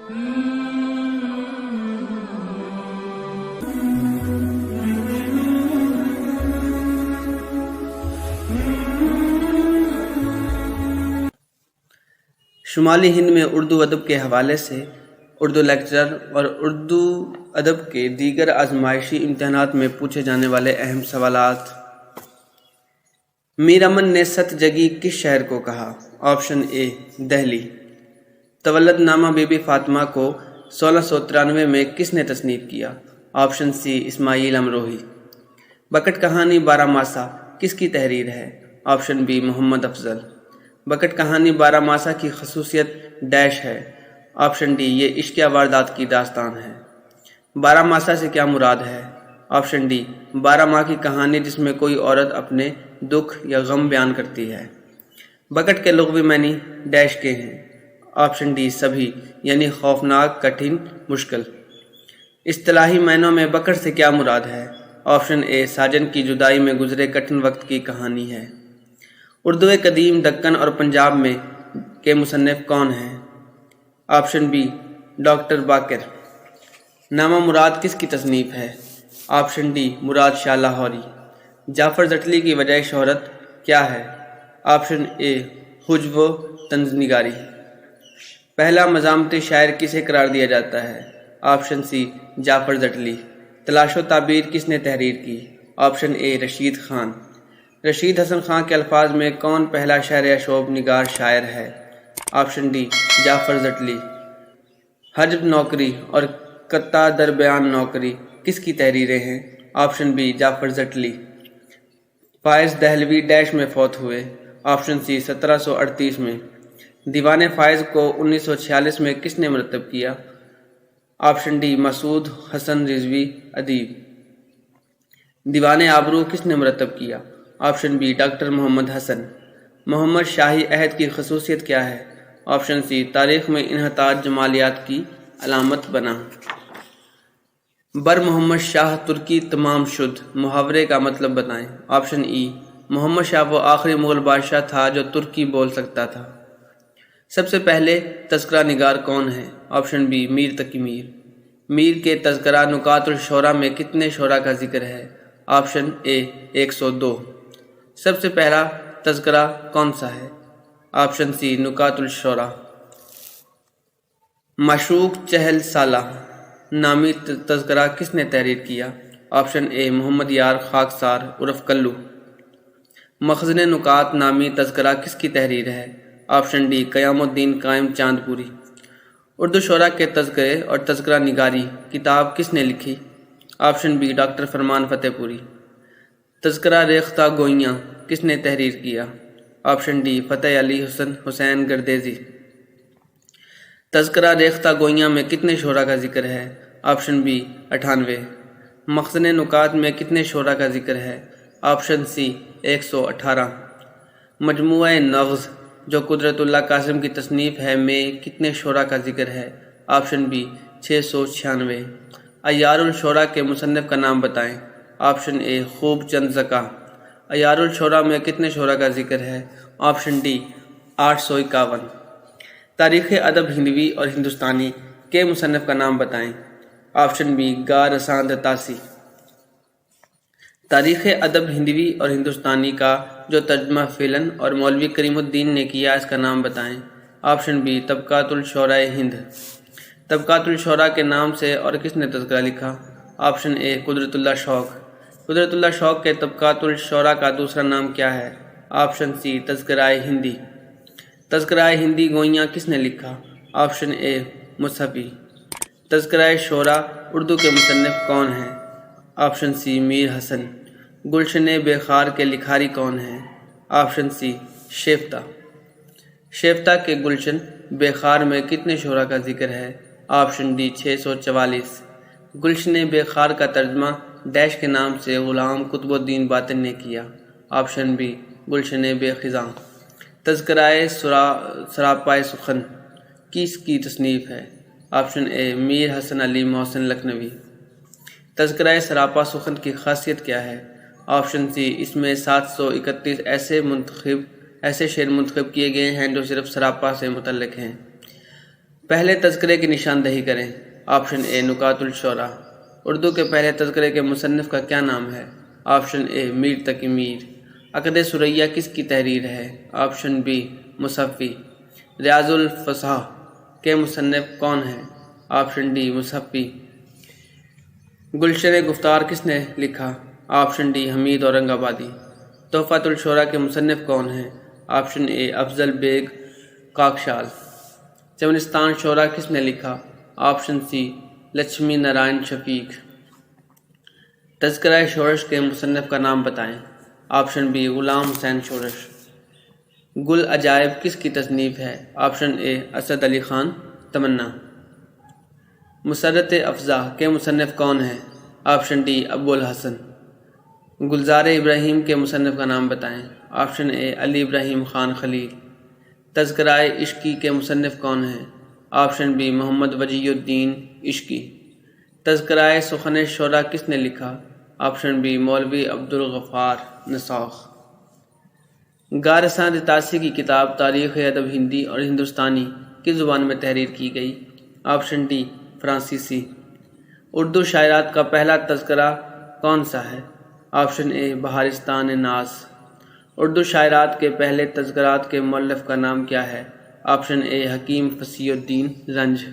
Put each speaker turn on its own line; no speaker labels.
شمالی ہند میں اردو ادب کے حوالے سے اردو لیکچرر اور اردو ادب کے دیگر آزمائشی امتحانات میں پوچھے جانے والے اہم سوالات۔ میر امن نے ست جگی کس شہر کو کہا؟ آپشن اے دہلی۔ تولد نامہ بی بی فاطمہ کو 1693 میں کس نے تصنیف کیا؟ آپشن سی اسماعیل امروہی۔ بکٹ کہانی بارہ ماسا کس کی تحریر ہے؟ Option be Muhammad Afzal. Bucket کہانی بارہ ماسا کی خصوصیت ڈیش ہے؟ آپشن ڈی یہ عشقیہ واردات کی داستان ہے۔ بارہ ماسا سے کیا مراد ہے؟ آپشن ڈی 12 ماہ کی کہانی جس میں کوئی عورت اپنے دکھ یا غم بیان کرتی ہے۔ بکٹ کے لغوی معنی ڈیش کے ہیں؟ آپشن ڈی سبھی، یعنی خوفناک، کٹھن، مشکل۔ اصطلاحی معنوں میں بکٹ سے کیا مراد ہے؟ آپشن اے ساجن کی جدائی میں گزرے کٹھن وقت کی کہانی ہے۔ اردو قدیم دکن اور پنجاب میں کے مصنف کون ہیں؟ Option B doctor Baqir. نامہ مراد کس کی تصنیف ہے؟ Option D Murad Shah Lahori. جعفر زٹلی کی وجہ شہرت کیا ہے؟ آپشن اے حجب و طنز نگاری۔ پہلا مزاحمتی شاعر کسے قرار دیا جاتا ہے؟ آپشن سی جعفر زٹلی۔ تلاش و تعبیر کس نے تحریر کی؟ آپشن اے رشید خان۔ رشید حسن خان کے الفاظ میں کون پہلا شہر اشوب نگار شاعر ہے؟ آپشن ڈی جعفر زٹلی۔ حجب نوکری اور قطع در بیان نوکری کس کی تحریریں ہیں؟ Option be Jafar Zatalli. Faez Dehlavi dash میں فوت ہوئے؟ آپشن سی 1738 میں۔ دیوان فائز کو 1946 میں کس نے مرتب کیا؟ آپشن ڈی مسعود حسن رضوی ادیب۔ دیوان آبرو کس نے مرتب کیا؟ آپشن بی ڈاکٹر محمد حسن۔ محمد شاہی عہد کی خصوصیت کیا ہے؟ آپشن سی تاریخ میں انحطاط جمالیات کی علامت بنا۔ بر محمد شاہ ترکی تمام شد محاورے کا مطلب بتائیں۔ آپشن ای محمد شاہ وہ آخری مغل بادشاہ تھا جو ترکی بول سکتا تھا۔ سب سے پہلے تذکرہ نگار کون ہے؟ Option be Mir Taqi Mir. میر کے تذکرہ نکات الشعراء میں کتنے شعراء کا ذکر ہے؟ آپشن اے 102۔ سب سے پہلا تذکرہ کون سا ہے؟ آپشن سی نکات الشعراء۔ معشوق چہل سالہ نامی تذکرہ کس نے تحریر کیا؟ آپشن اے محمد یار خاکسار عرف کلو۔ مخزن نکات نامی تذکرہ کس کی تحریر ہے؟ آپشن ڈی قیام الدین قائم چاند پوری۔ اردو شعراء کے تذکرے اور تذکرہ نگاری کتاب کس نے لکھی؟ آپشن بی ڈاکٹر فرمان فتح پوری۔ تذکرہ ریختہ گوئیاں کس نے تحریر کیا؟ Option D Fateh Ali Hussain Gardezi. تذکرہ ریختہ گوئیاں میں کتنے شعراء کا ذکر ہے؟ Option B 98۔ مخزن نکات میں کتنے شعراء کا ذکر ہے؟ Option C 118۔ مجموعہ نغز جو قدرت اللہ قاسم کی تصنیف ہے میں کتنے شعراء کا ذکر ہے؟ Option be 696۔ عیار الشعراء کے مصنف کا نام بتائیں۔ آپشن اے خوب چند زکا۔ عیار الشعراء میں کتنے شعراء کا ذکر ہے؟ Option D 851۔ تاریخ ادب ہندوی اور ہندوستانی کے مصنف کا نام بتائیں۔ آپشن بی گا رساں دتاسی۔ تاریخ ادب ہندوی اور ہندوستانی کا جو ترجمہ فعلاً اور مولوی کریم الدین نے کیا اس کا نام بتائیں۔ آپشن بی طبقات الشعراء ہند۔ طبقات الشعراء کے نام سے اور کس نے تذکرہ لکھا؟ آپشن اے قدرت اللہ شوق۔ قدرت اللہ شوق کے طبقات الشعراء کا دوسرا نام کیا ہے؟ آپشن سی تذکرہ ہندی۔ تذکرہ ہندی گوئیاں کس نے لکھا؟ آپشن اے مصحفی۔ تذکرہ شعراء اردو کے مصنف کون ہیں؟ آپشن سی میر حسن۔ گلشن بے خار کے لکھاری کون ہیں؟ Option C شیفتہ۔ شیفتہ کے گلشن بے خار میں کتنے شعراء کا ذکر ہے؟ Option D 644۔ گلشن بے خار کا ترجمہ ڈیش کے نام سے غلام قطب الدین باطن نے کیا۔ آپشن بی گلشن بے خزاں۔ تذکرہ سراپائے سخن کس کی تصنیف ہے؟ آپشن اے میر حسن علی محسن لکھنوی۔ تذکرہ سراپا سخن کی خاصیت کیا ہے؟ آپشن سی اس میں 731 ایسے شعر منتخب کیے گئے ہیں جو صرف سراپا سے متعلق ہیں۔ پہلے تذکرے کی نشاندہی کریں۔ آپشن اے نکات الشعراء۔ اردو کے پہلے تذکرے کے مصنف کا کیا نام ہے؟ آپشن اے میر تقی میر۔ عقد ثریہ کس کی تحریر ہے؟ آپشن بی مصحفی۔ ریاض الفصاح کے مصنف کون ہیں؟ آپشن ڈی مصحفی۔ گلشن گفتار کس نے لکھا؟ آپشن ڈی حمید اورنگ آبادی۔ تحفۃ الشعراء کے مصنف کون ہیں؟ آپشن اے افضل بیگ کاکشال۔ چمنستان شعراء کس نے لکھا؟ آپشن سی لکشمی نارائن شفیق۔ تذکرہ شورش کے مصنف کا نام بتائیں۔ آپشن بی غلام حسین شورش۔ گل عجائب کس کی تصنیف ہے؟ آپشن اے اسد علی خان تمنا۔ مسرت افزا کے مصنف کون ہیں؟ آپشن ڈی ابو الحسن۔ گلزار ابراہیم کے مصنف کا نام بتائیں۔ آپشن اے علی ابراہیم خان خلیل۔ تذکرہ عشقی کے مصنف کون ہیں؟ آپشن بی محمد وجی الدین عشقی۔ تذکرہ سخن شعراء کس نے لکھا؟ آپشن بی مولوی عبدالغفار نسوخ۔ گارساں رتاسی کی کتاب تاریخ ادب ہندی اور ہندوستانی کس زبان میں تحریر کی گئی؟ آپشن ڈی فرانسیسی۔ اردو شاعرات کا پہلا تذکرہ کون سا ہے؟ آپشن اے بہارستان ناز۔ اردو شاعرات کے پہلے تذکرات کے مؤلف کا نام کیا ہے؟ آپشن اے حکیم فصیح الدین رنج۔